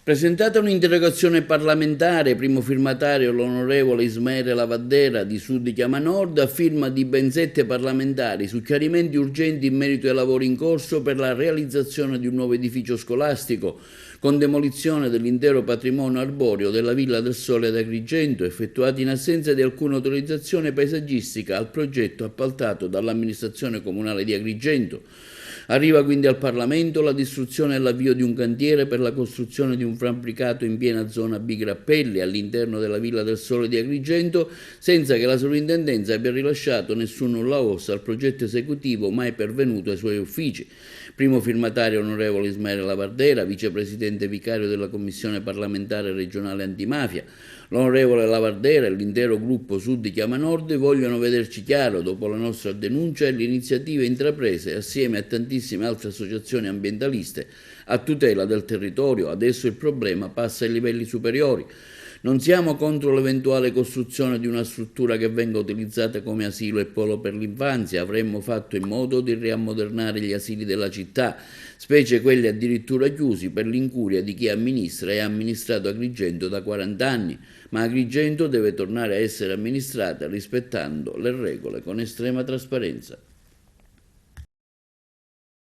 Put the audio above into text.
Presentata un'interrogazione parlamentare, primo firmatario l'onorevole Ismaele Lavardera di Sud Chiama Nord, a firma di ben 7 parlamentari su chiarimenti urgenti in merito ai lavori in corso per la realizzazione di un nuovo edificio scolastico con demolizione dell'intero patrimonio arboreo della Villa del Sole ad Agrigento, effettuati in assenza di alcuna autorizzazione paesaggistica al progetto appaltato dall'amministrazione comunale di Agrigento. Arriva quindi al Parlamento la distruzione e l'avvio di un cantiere per la costruzione di un fabbricato in piena zona Bigrappelli all'interno della Villa del Sole di Agrigento, senza che la sovrintendenza abbia rilasciato nessun nulla osta al progetto esecutivo mai pervenuto ai suoi uffici. Primo firmatario onorevole Ismaele Lavardera, vicepresidente vicario della Commissione parlamentare regionale antimafia. L'onorevole Lavardera e l'intero gruppo Sud Chiama Nord vogliono vederci chiaro, dopo la nostra denuncia e le iniziative intraprese assieme a tantissime altre associazioni ambientaliste a tutela del territorio. Adesso il problema passa ai livelli superiori. Non siamo contro l'eventuale costruzione di una struttura che venga utilizzata come asilo e polo per l'infanzia. Avremmo fatto in modo di riammodernare gli asili della città, specie quelli addirittura chiusi per l'incuria di chi amministra e ha amministrato Agrigento da 40 anni. Ma Agrigento deve tornare a essere amministrata rispettando le regole con estrema trasparenza.